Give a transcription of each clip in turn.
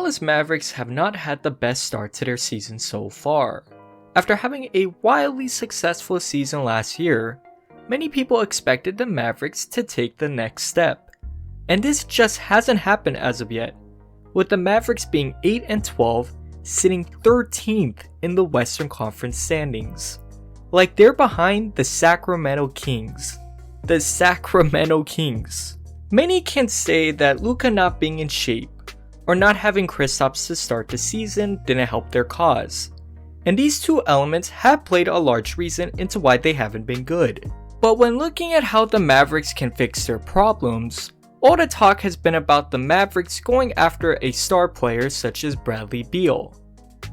Dallas Mavericks have not had the best start to their season so far. After having a wildly successful season last year, many people expected the Mavericks to take the next step. And this just hasn't happened as of yet, with the Mavericks being 8-12, sitting 13th in the Western Conference standings. Like they're behind the Sacramento Kings. The Sacramento Kings. Many can say that Luka not being in shape or not having Kristaps to start the season didn't help their cause. And these two elements have played a large reason into why they haven't been good. But when looking at how the Mavericks can fix their problems, all the talk has been about the Mavericks going after a star player such as Bradley Beal.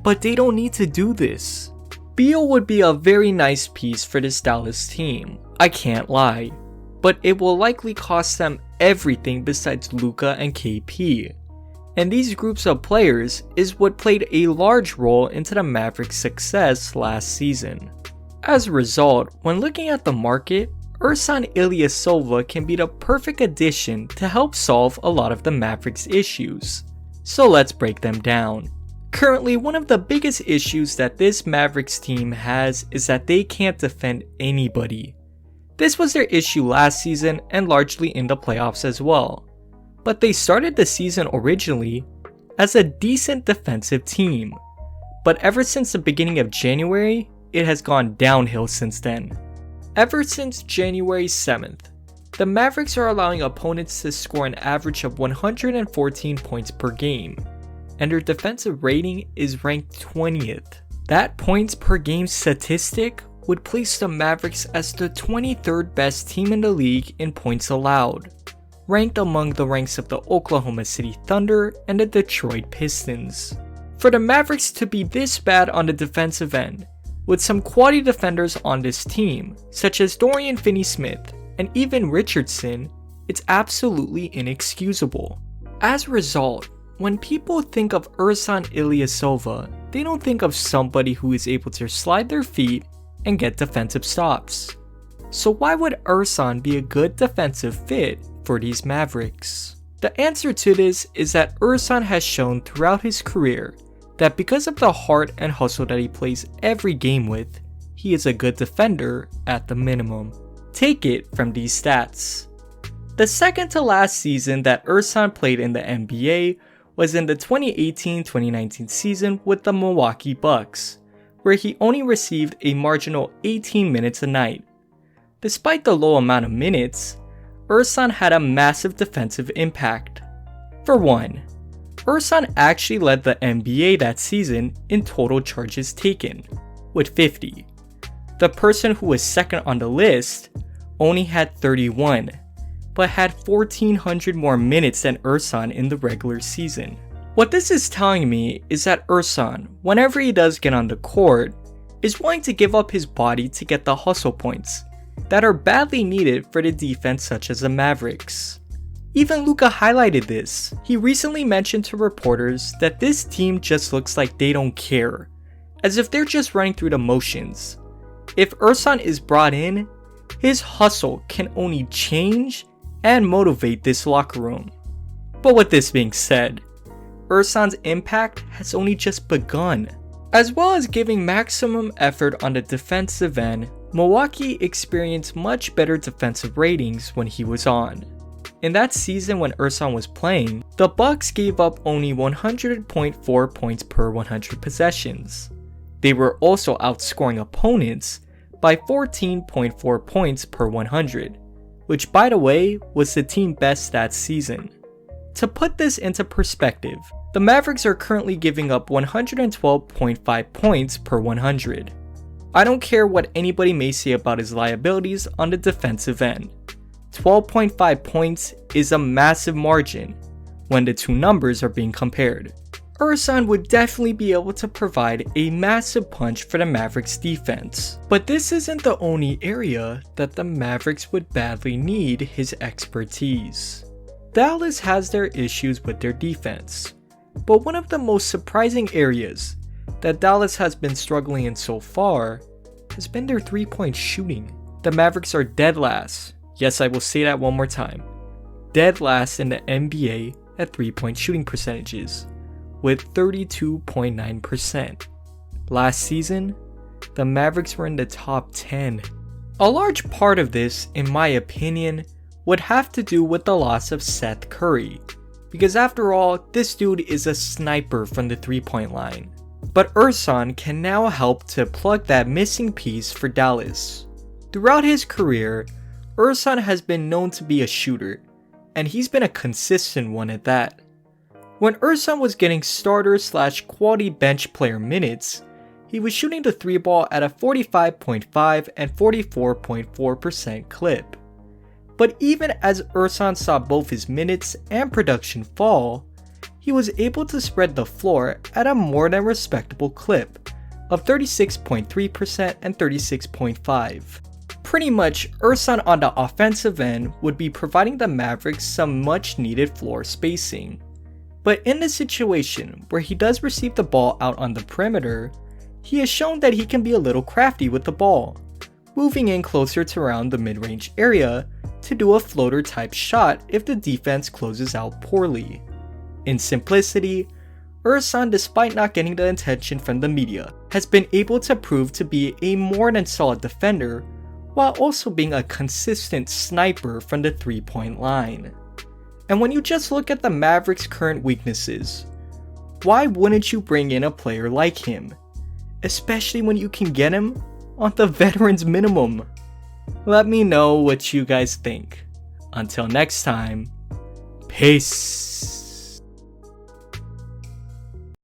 But they don't need to do this. Beal would be a very nice piece for this Dallas team, I can't lie. But it will likely cost them everything besides Luka and KP. And these groups of players is what played a large role into the Mavericks' success last season. As a result, when looking at the market, Ersan Illyasova can be the perfect addition to help solve a lot of the Mavericks' issues. So let's break them down. Currently, one of the biggest issues that this Mavericks team has is that they can't defend anybody. This was their issue last season and largely in the playoffs as well. But they started the season originally as a decent defensive team. But ever since the beginning of January, it has gone downhill since then. Ever since January 7th, the Mavericks are allowing opponents to score an average of 114 points per game, and their defensive rating is ranked 20th. That points per game statistic would place the Mavericks as the 23rd best team in the league in points allowed, ranked among the ranks of the Oklahoma City Thunder and the Detroit Pistons. For the Mavericks to be this bad on the defensive end, with some quality defenders on this team, such as Dorian Finney-Smith and even Richardson, it's absolutely inexcusable. As a result, when people think of Ersan Illyasova, they don't think of somebody who is able to slide their feet and get defensive stops. So why would Ersan be a good defensive fit for these Mavericks? The answer to this is that Ersan has shown throughout his career that because of the heart and hustle that he plays every game with, he is a good defender at the minimum. Take it from these stats. The second to last season that Ersan played in the NBA was in the 2018-2019 season with the Milwaukee Bucks, where he only received a marginal 18 minutes a night. Despite the low amount of minutes, Ersan had a massive defensive impact. For one, Ersan actually led the NBA that season in total charges taken, with 50. The person who was second on the list only had 31, but had 1,400 more minutes than Ersan in the regular season. What this is telling me is that Ersan, whenever he does get on the court, is willing to give up his body to get the hustle points that are badly needed for the defense such as the Mavericks. Even Luka highlighted this. He recently mentioned to reporters that this team just looks like they don't care, as if they're just running through the motions. If Ersan is brought in, his hustle can only change and motivate this locker room. But with this being said, Ersan's impact has only just begun. As well as giving maximum effort on the defensive end, Milwaukee experienced much better defensive ratings when he was on. In that season when Ersan was playing, the Bucks gave up only 100.4 points per 100 possessions. They were also outscoring opponents by 14.4 points per 100, which by the way was the team best that season. To put this into perspective, the Mavericks are currently giving up 112.5 points per 100. I don't care what anybody may say about his liabilities on the defensive end. 12.5 points is a massive margin when the two numbers are being compared. Ersan would definitely be able to provide a massive punch for the Mavericks defense. But this isn't the only area that the Mavericks would badly need his expertise. Dallas has their issues with their defense, but one of the most surprising areas that Dallas has been struggling in so far has been their 3-point shooting. The Mavericks are dead last. Yes, I will say that one more time. Dead last in the NBA at 3-point shooting percentages, with 32.9%. Last season, the Mavericks were in the top 10. A large part of this, in my opinion, would have to do with the loss of Seth Curry, because after all, this dude is a sniper from the 3-point line. But Ersan can now help to plug that missing piece for Dallas. Throughout his career, Ersan has been known to be a shooter, and he's been a consistent one at that. When Ersan was getting starter/quality bench player minutes, he was shooting the 3 ball at a 45.5 and 44.4% clip. But even as Ersan saw both his minutes and production fall, he was able to spread the floor at a more than respectable clip of 36.3% and 36.5%. Pretty much, Ersan on the offensive end would be providing the Mavericks some much needed floor spacing. But in the situation where he does receive the ball out on the perimeter, he has shown that he can be a little crafty with the ball, moving in closer to around the mid-range area to do a floater type shot if the defense closes out poorly. In simplicity, Ersan, despite not getting the attention from the media, has been able to prove to be a more than solid defender while also being a consistent sniper from the 3-point line. And when you just look at the Mavericks' current weaknesses, why wouldn't you bring in a player like him? Especially when you can get him on the veterans minimum. Let me know what you guys think. Until next time, peace.